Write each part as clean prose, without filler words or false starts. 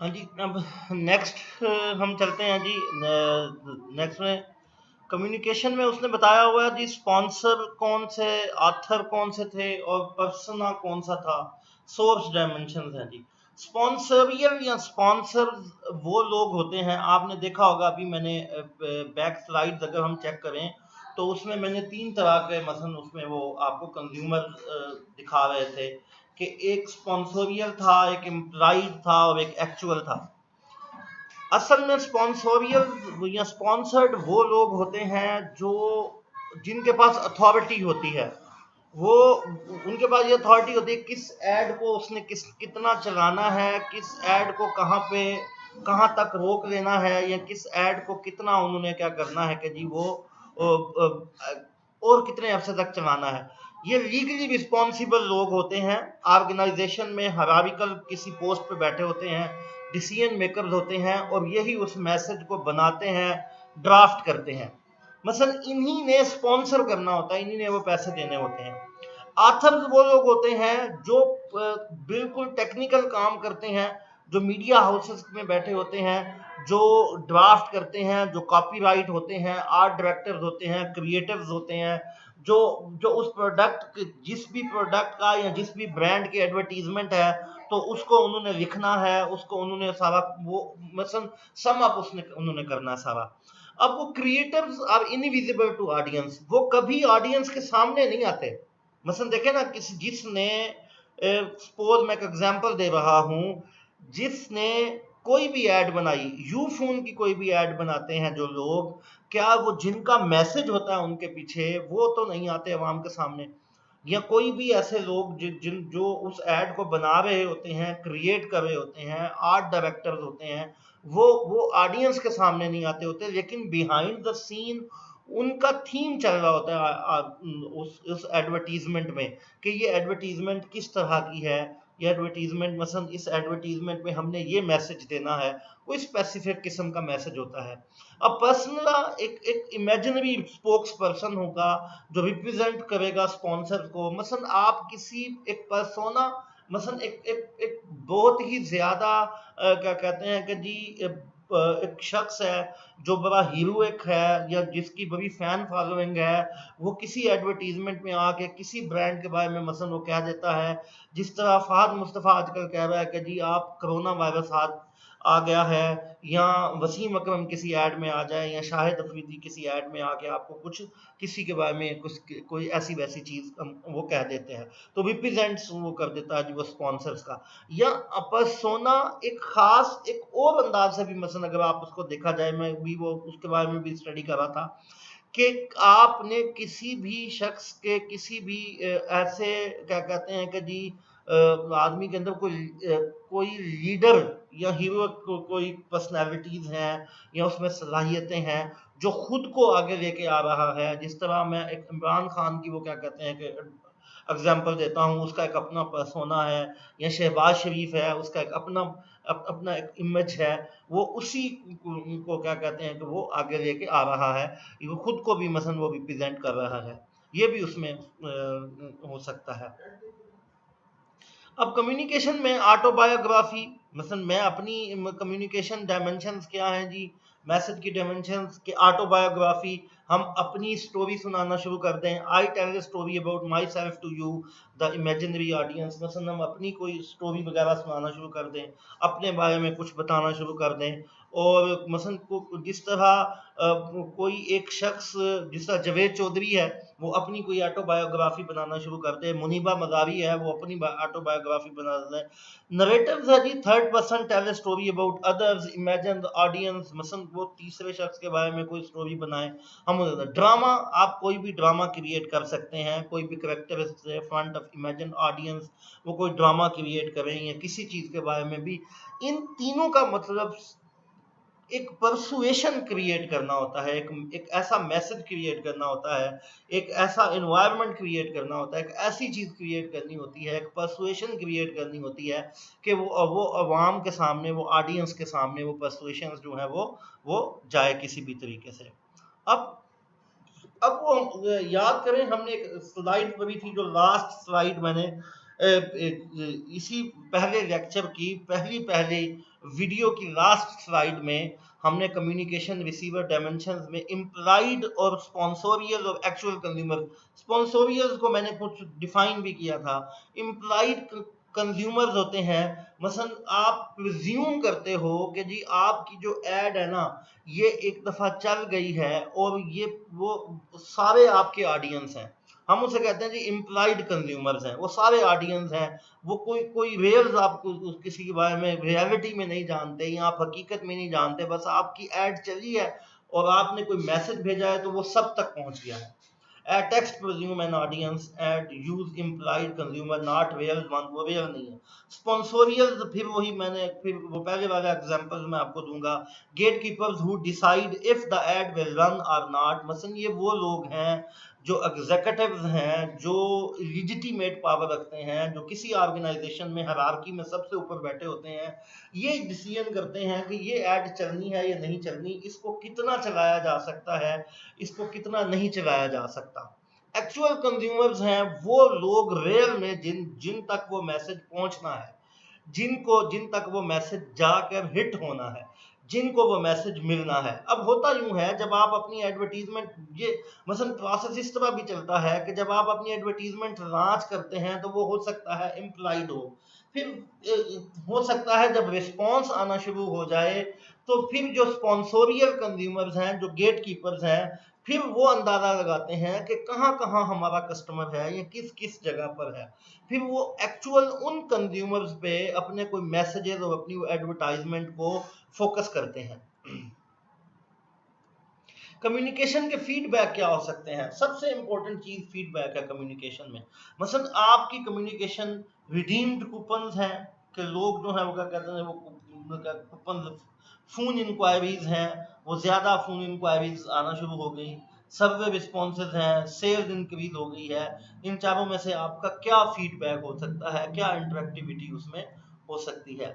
हाँ जी, अब नेक्स्ट हम चलते हैं जी। नेक्स्ट में कम्युनिकेशन में उसने बताया हुआ है जी, स्पॉन्सर कौन से, ऑथर कौन से थे और पर्सना कौन सा था। सोर्स डायमेंशन है जी। स्पॉन्सरियल या स्पॉन्सर वो लोग होते हैं, आपने देखा होगा, अभी मैंने बैक स्लाइड्स अगर हम चेक करें तो उसमें मैंने तीन तरह के मसलन उसमें वो आपको कंज्यूमर दिखा रहे थे कि एक स्पॉन्सोरियल था, एक इम्प्लाइड था और एक एक्चुअल था। असल में स्पॉन्सोरियल या स्पॉन्सर्ड वो लोग होते हैं जो जिनके पास अथॉरिटी होती है, वो उनके पास ये अथॉरिटी होती है किस एड को उसने कितना चलाना है, किस एड को कहाँ पे कहाँ तक रोक लेना है, या किस एड को कितना उन्होंने क्या करना है कि जी वो और कितने अरसे तक चलाना है। ये लीगली रिस्पॉन्सिबल लोग होते हैं, ऑर्गेनाइजेशन में हरारिकल किसी पोस्ट पे बैठे होते हैं, डिसीजन मेकर्स होते हैं और यही उस मैसेज को बनाते हैं, ड्राफ्ट करते हैं। मसलन इन्हीं ने स्पॉन्सर करना होता है, इन्हीं ने वो पैसे देने होते हैं। आथर्स वो लोग होते हैं जो बिल्कुल टेक्निकल काम करते हैं, जो मीडिया हाउसेस में बैठे होते हैं, जो ड्राफ्ट करते हैं, जो कॉपीराइट होते हैं, आर्ट डायरेक्टर्स होते हैं, क्रिएटिव्स होते हैं, जो जो उस प्रोडक्ट, जिस भी प्रोडक्ट का या जिस भी ब्रांड की एडवर्टीजमेंट है तो उसको उन्होंने लिखना है, उसको उन्होंने सारा वो मसलन सम अप उसने उन्होंने करना है सारा। अब वो creators are invisible to audience, वो कभी ऑडियंस के सामने नहीं आते। मसलन देखे ना, जिसने सपोज मैं एक एग्जांपल दे रहा हूं, जिसने कोई भी एड बनाई, यू फोन की कोई भी एड बनाते हैं जो लोग, क्या वो जिनका मैसेज होता है उनके पीछे वो तो नहीं आते अवाम के सामने। या कोई भी ऐसे लोग जिन जो उस एड को बना रहे होते हैं, क्रिएट कर रहे होते हैं, आर्ट डायरेक्टर्स होते हैं, वो ऑडियंस के सामने नहीं आते होते, लेकिन बिहाइंड द सीन उनका थीम चल रहा होता है उस एडवर्टीजमेंट में कि ये एडवर्टीजमेंट किस तरह की है। ये एडवर्टीजमेंट मसलन इस एडवर्टीजमेंट में हमने ये मैसेज देना है, कोई स्पेसिफिक किस्म का मैसेज होता है। अब पर्सनल एक एक इमेजिनरी स्पोक्स पर्सन होगा जो रिप्रेजेंट करेगा स्पॉन्सर को। मसलन आप किसी एक पर्सोना, मसलन एक बहुत ही ज्यादा क्या कहते हैं कि जी एक शख्स है जो बड़ा हीरोइक है या जिसकी बड़ी फैन फॉलोइंग है, वो किसी एडवर्टीजमेंट में आके किसी ब्रांड के बारे में मसलन वो कह देता है, जिस तरह फहद मुस्तफ़ा आजकल कह रहा है कि जी आप कोरोना वायरस आ गया है, या वसीम अकरम किसी ऐड में आ जाए, या शाहिद अफरीदी किसी ऐड में आके आपको कुछ किसी के बारे में कुछ कोई ऐसी वैसी चीज वो कह देते हैं, तो रिप्रेजेंट्स वो कर देता है जी वो स्पॉन्सर्स का। या पर्सोना एक खास एक और अंदाज से भी मसलन अगर आप उसको देखा जाए, मैं भी वो उसके बारे में भी स्टडी कर रहा था कि आपने किसी भी शख्स के किसी भी ऐसे क्या कहते हैं कि जी आदमी के अंदर कोई लीडर या हीरो कोई पर्सनालिटीज हैं या उसमें सलाहियतें हैं जो खुद को आगे लेके आ रहा है। जिस तरह मैं एक इमरान खान की वो क्या कहते हैं कि एग्जाम्पल देता हूँ, उसका एक अपना पर्सोना है, या शहबाज शरीफ है, उसका एक अपना एक इमेज है, वो उसी को क्या कहते हैं कि वो आगे लेके आ रहा है, वो खुद को भी मसलन वो रिप्रेजेंट कर रहा है। ये भी उसमें हो सकता है। अब कम्युनिकेशन में ऑटोबायोग्राफी, मसलन मैं अपनी कम्युनिकेशन डायमेंशंस क्या हैं जी, मैसेज की डायमेंशंस के ऑटोबायोग्राफी, हम अपनी स्टोरी सुनाना शुरू कर दें, I tell a story about myself to you the imaginary audience, मसलन हम अपनी कोई स्टोरी वगैरह सुनाना शुरू कर दें, अपने बारे में कुछ बताना शुरू कर दें। और मसलन जिस तरह कोई एक शख्स, जिस तरह जवेद चौधरी है, वो अपनी कोई ऑटोबायोग्राफी बनाना शुरू करते हैं, मुनीबा मदारी है वो अपनी ऑटोबायोग्राफी बना देते हैं। नरेटिव्स है जी, third person tell a story about others, imagine the audience, मसलन वो तीसरे शख्स के बारे में कोई स्टोरी बनाए। हम ड्रामा, आप कोई भी ड्रामा क्रिएट कर सकते हैं, कोई भी character front of imagine audience वो कोई ड्रामा क्रिएट करें या किसी चीज के बारे में भी। इन तीनों का मतलब एक परसुएशन क्रिएट करना होता है, एक ऐसा मैसेज क्रिएट करना होता है, एक ऐसा एनवायरनमेंट क्रिएट करना होता है, एक ऐसी चीज क्रिएट करनी होती है, एक परसुएशन क्रिएट करनी होती है कि वो अवाम के सामने, वो ऑडियंस के सामने वो परसुएशन जो है वो जाए किसी भी तरीके से। अब अब वो याद करें, हमने एक स्लाइड बनी थी, जो लास्ट स्लाइड मैंने इसी पहले लेक्चर की पहली वीडियो की लास्ट स्लाइड में हमने कम्युनिकेशन रिसीवर डायमेंशंस में इम्प्लाइड और स्पॉन्सोरियल और एक्चुअल कंज्यूमर, स्पॉन्सोरियल को मैंने कुछ डिफाइन भी किया था। इम्प्लाइड कंज्यूमर्स होते हैं, मसलन आप प्रिज्यूम करते हो कि जी आपकी जो एड है ना ये एक दफा चल गई है और ये वो सारे आपके ऑडियंस हैं, हम उसे कहते हैं जी इम्प्लाइड कंज्यूमर्स हैं, वो सारे ऑडियंस हैं, वो कोई रियल्स आपको किसी के बारे में रियलिटी में नहीं जानते या आप हकीकत में नहीं जानते, बस आपकी एड चली है और आपने कोई मैसेज भेजा है तो वो सब तक पहुंच गया है। text presume an audience and use implied consumer not real one, वो real नहीं है। Sponsorial फिर वही मैंने फिर वो पहले वाला एग्जांपल मैं आपको दूंगा। Gatekeepers who decide if the ad will run or not, मसलन ये वो लोग हैं जो एग्जीक्यूटिव्स हैं, जो लिजिटिमेट पावर रखते हैं, जो किसी ऑर्गेनाइजेशन में हायरार्की में सबसे ऊपर बैठे होते हैं, ये डिसीजन करते हैं कि ये ऐड चलनी है या नहीं चलनी, इसको कितना चलाया जा सकता है, इसको कितना नहीं चलाया जा सकता। एक्चुअल कंज्यूमर्स हैं वो लोग रियल में जिन तक वो मैसेज पहुंचना है, जिन तक वो मैसेज जाकर हिट होना है, जिनको वो मैसेज मिलना है। अब होता यूं है जब आप अपनी एडवर्टीजमेंट, ये मसलन प्रोसेस इस तरह भी चलता है कि जब आप अपनी एडवर्टीजमेंट लॉन्च करते हैं तो वो हो सकता है इम्प्लाइड हो, फिर हो सकता है जब रिस्पॉन्स आना शुरू हो जाए तो फिर जो स्पॉन्सोरियल कंज्यूमर्स हैं, जो गेट कीपर्स हैं, फिर वो अंदाजा लगाते हैं कि कहाँ कहाँ हमारा कस्टमर है या किस किस जगह पर है, फिर वो एक्चुअल उन कंज्यूमर्स पे अपने कोई मैसेजेस और अपनी एडवर्टाइजमेंट को फोकस करते हैं। कम्युनिकेशन के फीडबैक क्या हो सकते हैं? सबसे इंपॉर्टेंट चीज फीडबैक है कम्युनिकेशन में। मसलन आपकी कम्युनिकेशन रिडीम्ड कूपन्स हैं कि लोग जो है वो क्या कहते हैं, वो कूपन फोन इंक्वायरीज हैं, वो ज्यादा फोन इंक्वायरीज आना शुरू हो गई, सर्वे रिस्पॉन्सेज हैं, सेल्स इंक्रीज हो गई है। इन चारों में से आपका क्या फीडबैक हो सकता है, क्या इंटरेक्टिविटी उसमें हो सकती है?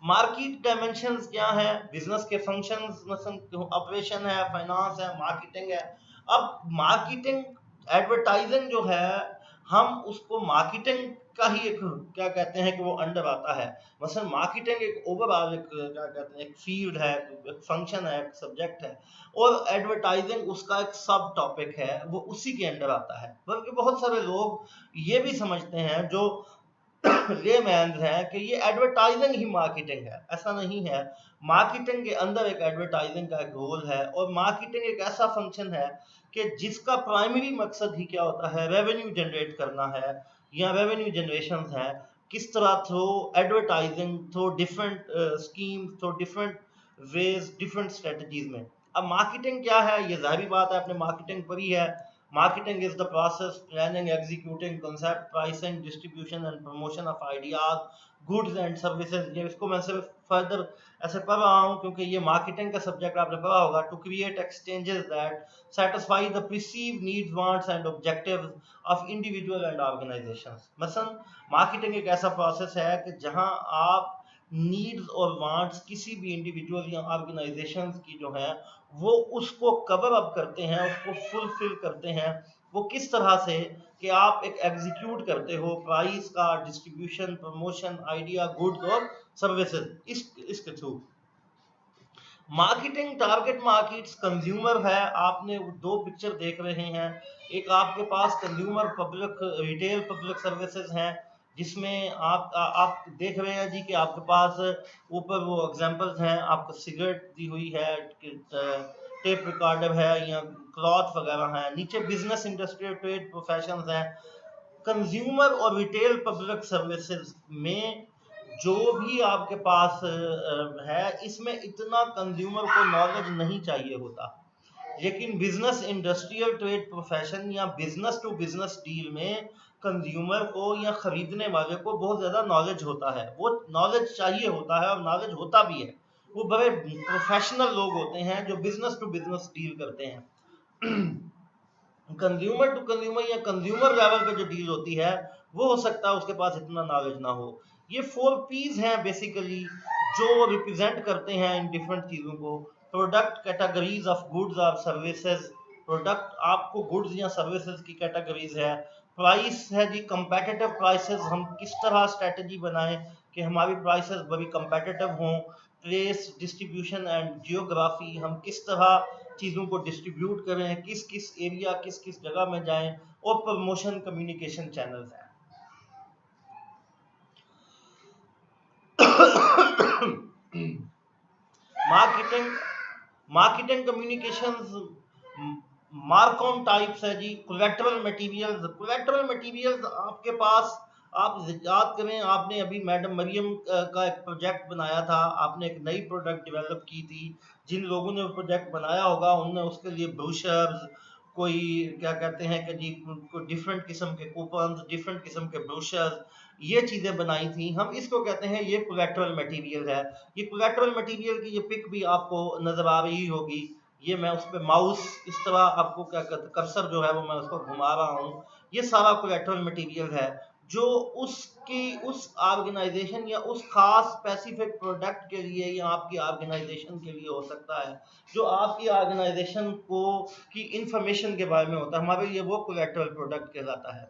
मार्केट डायमेंशंस क्या है? बिजनेस के फंक्शंस, मतलब ऑपरेशन है, फाइनेंस है, मार्केटिंग है। अब मार्केटिंग एडवर्टाइजिंग जो है, हम उसको मार्केटिंग का ही एक क्या कहते हैं कि वो अंडर आता है। मसलन मार्केटिंग एक ओवरऑल एक क्या कहते हैं, एक फील्ड है, एक फंक्शन है, एक सब्जेक्ट है, और एडवर्टाइजिंग उसका एक सब टॉपिक है, वो उसी के अंडर आता है। बल्कि बहुत सारे लोग ये भी समझते हैं जो लेमैन है कि ये एडवर्टाइजिंग ही मार्केटिंग है। ऐसा नहीं है, मार्केटिंग के अंदर एक एडवर्टाइजिंग का एक रोल है, और मार्केटिंग एक ऐसा फंक्शन है कि जिसका प्राइमरी मकसद ही क्या होता है, रेवेन्यू जनरेट करना है या रेवेन्यू जनरेशन है। किस तरह through advertising, through different scheme, through different ways, different strategies में। अब मार्केटिंग क्या है, ये जाहिर बात है आपने मार्केटिंग पढ़ी है। Marketing is the process, planning, executing, concept, pricing, distribution and promotion of ideas, goods and services। ये इसको मैं सिर्फ फर्दर ऐसे पढ़ रहा हूँ क्योंकि ये मार्केटिंग का सब्जेक्ट आपने पढ़ा होगा। To create exchanges that satisfy the perceived needs, wants and objectives of individual and organizations। मसलन मार्केटिंग एक ऐसा प्रोसेस है कि जहाँ आप नीड्स और वांट्स किसी भी इंडिविजुअल या ऑर्गेनाइजेशन की जो है वो उसको कवर अप करते हैं, उसको फुलफिल करते हैं। वो किस तरह से कि आप एक एग्जीक्यूट करते हो प्राइस का, डिस्ट्रीब्यूशन, प्रमोशन, आइडिया, गुड्स और सर्विसेज इसके थ्रू। मार्केटिंग टारगेट मार्केट्स कंज्यूमर है। आपने दो पिक्चर देख रहे हैं, एक आपके पास consumer public retail public services हैं जिसमें आप देख रहे हैं जी कि आपके पास ऊपर वो एग्जांपल्स हैं, आपको सिगरेट दी हुई है, टेप रिकॉर्डर है या क्लॉथ वगैरह है, नीचे बिजनेस, इंडस्ट्री, ट्रेड, प्रोफेशंस हैं। कंज्यूमर और रिटेल पब्लिक सर्विसेज में जो भी आपके पास है, इसमें इतना कंज्यूमर को नॉलेज नहीं चाहिए होता, लेकिन बिजनेस, इंडस्ट्रियल, ट्रेड, प्रोफेशन या बिजनेस टू बिजनेस डील में कंज्यूमर को या खरीदने वाले को बहुत ज्यादा नॉलेज होता है, वो नॉलेज चाहिए होता है और नॉलेज होता भी है। वो बड़े प्रोफेशनल लोग होते हैं जो बिजनेस टू बिजनेस डील करते हैं। कंज्यूमर टू कंज्यूमर या कंज्यूमर लेवल पे जो डील होती है वो हो सकता है उसके पास इतना नॉलेज ना हो। ये 4 P's हैं बेसिकली जो रिप्रेजेंट करते हैं इन डिफरेंट चीजों को। प्रोडक्ट, कैटेगरीज ऑफ गुड्स और सर्विसेज। प्रोडक्ट आपको गुड्स या सर्विसेज की कैटेगरीज है। प्राइस है जी, कंपेटिटिव प्राइसेस, हम किस तरह स्ट्रेटजी बनाएं कि हमारी प्राइसेस बड़ी कंपेटिटिव हों। प्लेस, डिस्ट्रीब्यूशन एंड जियोग्राफी, हम किस तरह चीज़ों को डिस्ट्रीब्यूट करें, किस किस एरिया, किस किस जगह में जाएं, और प्रमोशन कम्युनिकेशन चैनल्स हैं। मार्केटिंग, मार्केटिंग कम्युनिकेशंस, मार्कॉन टाइप्स है जी। कोलेटरल मटेरियल्स, कोलेटरल मटेरियल्स आपके पास, आप याद करें आपने अभी मैडम मरियम का एक प्रोजेक्ट बनाया था, आपने एक नई प्रोडक्ट डेवलप की थी। जिन लोगों ने वो प्रोजेक्ट बनाया होगा उनने उसके लिए ब्रोशर्स, कोई क्या कहते हैं कि जी कोई डिफरेंट किस्म के कूपन्स, डिफरेंट किस्म के ब्रोशर्स, ये चीज़ें बनाई थी। हम इसको कहते हैं ये कोलेटरल मटेरियल है। ये कोलेटरल मटेरियल की ये पिक भी आपको नज़र आ रही होगी। ये मैं उस पर माउस इस तरह आपको क्या कहते, कर्सर जो है वो मैं उसको घुमा रहा हूँ। ये सारा कोलेटरल मटेरियल है जो उसकी उस ऑर्गेनाइजेशन या उस खास स्पेसिफिक प्रोडक्ट के लिए या आपकी ऑर्गेनाइजेशन के लिए हो सकता है, जो आपकी ऑर्गेनाइजेशन को की इंफॉर्मेशन के बारे में होता है। हमारे लिए वो कोलेटरल प्रोडक्ट कहलाता है।